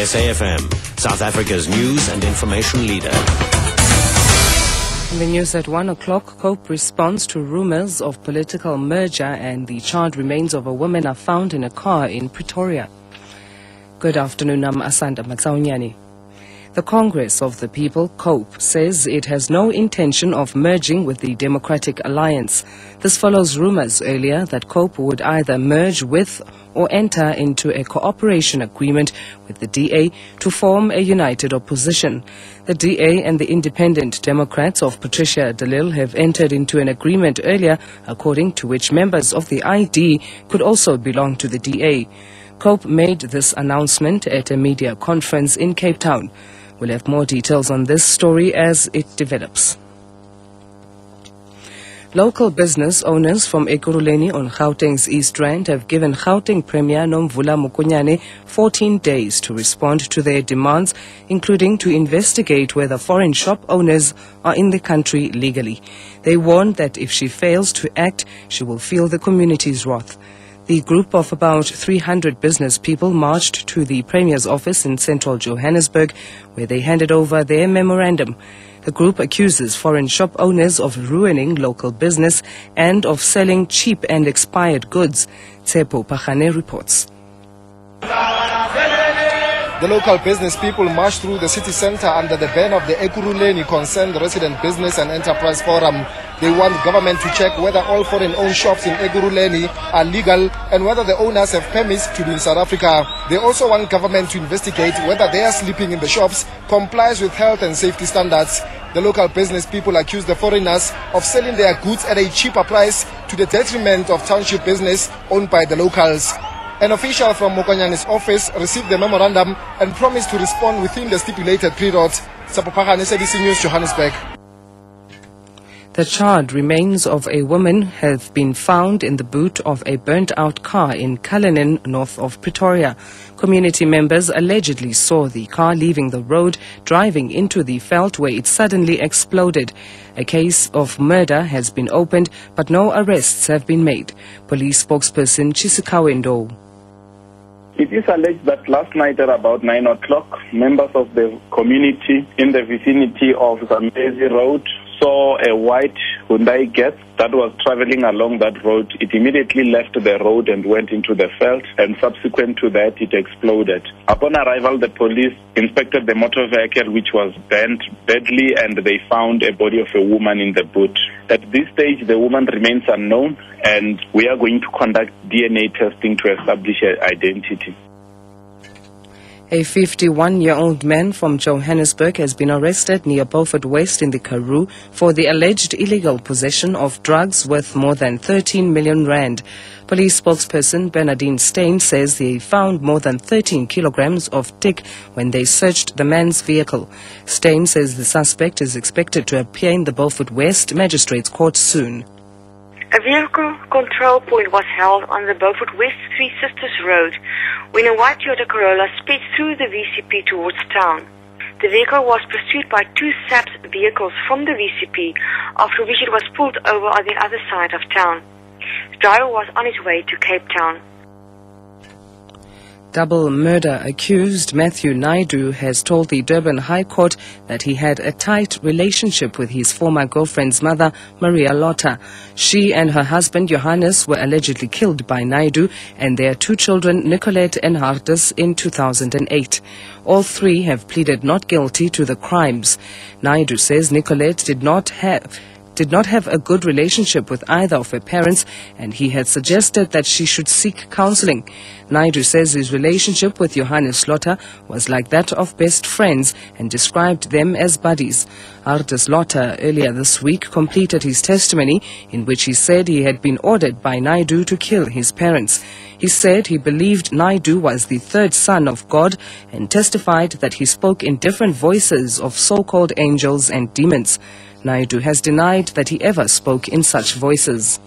SAFM, South Africa's news and information leader. In the news at 1 o'clock, COPE responds to rumors of political merger and the charred remains of a woman are found in a car in Pretoria. Good afternoon, I'm Asanda Matsaunyani. The Congress of the People, COPE, says it has no intention of merging with the Democratic Alliance. This follows rumors earlier that COPE would either merge with or enter into a cooperation agreement with the DA to form a united opposition. The DA and the Independent Democrats of Patricia de Lille have entered into an agreement earlier, according to which members of the ID could also belong to the DA. COPE made this announcement at a media conference in Cape Town. We'll have more details on this story as it develops. Local business owners from Ekurhuleni on Gauteng's East Rand have given Gauteng Premier Nomvula Mokonyane 14 days to respond to their demands, including to investigate whether foreign shop owners are in the country legally. They warned that if she fails to act, she will feel the community's wrath. The group of about 300 business people marched to the Premier's office in central Johannesburg, where they handed over their memorandum. The group accuses foreign shop owners of ruining local business and of selling cheap and expired goods. Tsepo Pachane reports. The local business people marched through the city centre under the banner of the Ekurhuleni Concerned Resident Business and Enterprise Forum. They want government to check whether all foreign-owned shops in Ekurhuleni are legal and whether the owners have permits to be in South Africa. They also want government to investigate whether their sleeping in the shops complies with health and safety standards. The local business people accuse the foreigners of selling their goods at a cheaper price to the detriment of township business owned by the locals. An official from Mokonyane's office received the memorandum and promised to respond within the stipulated period. Sapopaka, SABC News, Johannesburg. The charred remains of a woman have been found in the boot of a burnt-out car in Cullinan, north of Pretoria. Community members allegedly saw the car leaving the road, driving into the veld where it suddenly exploded. A case of murder has been opened, but no arrests have been made. Police spokesperson Chisikawendo. It is alleged that last night at about 9 o'clock, members of the community in the vicinity of Zambezi Road saw a white Hyundai Getz that was traveling along that road. It immediately left the road and went into the veld, and subsequent to that it exploded. Upon arrival, the police inspected the motor vehicle, which was burnt badly, and they found a body of a woman in the boot. At this stage, the woman remains unknown, and we are going to conduct DNA testing to establish her identity. A 51-year-old man from Johannesburg has been arrested near Beaufort West in the Karoo for the alleged illegal possession of drugs worth more than 13 million rand. Police spokesperson Bernardine Steyn says they found more than 13 kilograms of tick when they searched the man's vehicle. Steyn says the suspect is expected to appear in the Beaufort West Magistrates Court soon. A vehicle control point was held on the Beaufort West Three Sisters Road when a white Toyota Corolla sped through the VCP towards town. The vehicle was pursued by two SAPS vehicles from the VCP, after which it was pulled over on the other side of town. The driver was on his way to Cape Town. Double murder accused Matthew Naidu has told the Durban High Court that he had a tight relationship with his former girlfriend's mother, Maria Lotta. She and her husband, Johannes, were allegedly killed by Naidu and their two children, Nicolette and Hartus, in 2008. All three have pleaded not guilty to the crimes. Naidu says Nicolette did not have a good relationship with either of her parents, and he had suggested that she should seek counseling. Naidu says his relationship with Johannes Lotta was like that of best friends and described them as buddies. Hartus Lotta earlier this week completed his testimony in which he said he had been ordered by Naidu to kill his parents. He said he believed Naidu was the third son of God and testified that he spoke in different voices of so-called angels and demons. Naidu has denied that he ever spoke in such voices.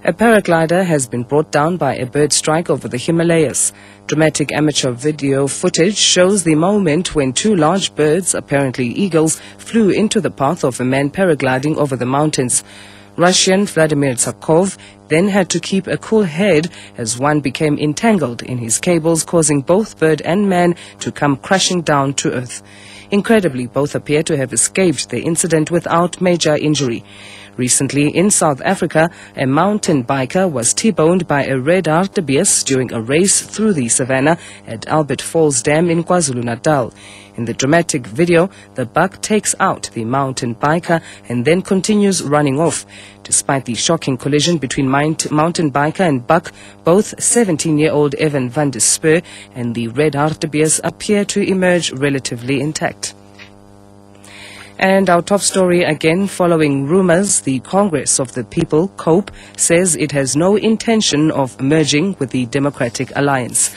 A paraglider has been brought down by a bird strike over the Himalayas. Dramatic amateur video footage shows the moment when two large birds, apparently eagles, flew into the path of a man paragliding over the mountains. Russian Vladimir Tsarkov then had to keep a cool head as one became entangled in his cables, causing both bird and man to come crashing down to earth. Incredibly, both appear to have escaped the incident without major injury. Recently, in South Africa, a mountain biker was T-boned by a red hartebeest during a race through the savannah at Albert Falls Dam in KwaZulu-Natal. In the dramatic video, the buck takes out the mountain biker and then continues running off. Despite the shocking collision between mountain biker and buck, both 17-year-old Evan van der Spur and the red hartebeest appear to emerge relatively intact. And our top story again, following rumors, the Congress of the People, COPE, says it has no intention of merging with the Democratic Alliance.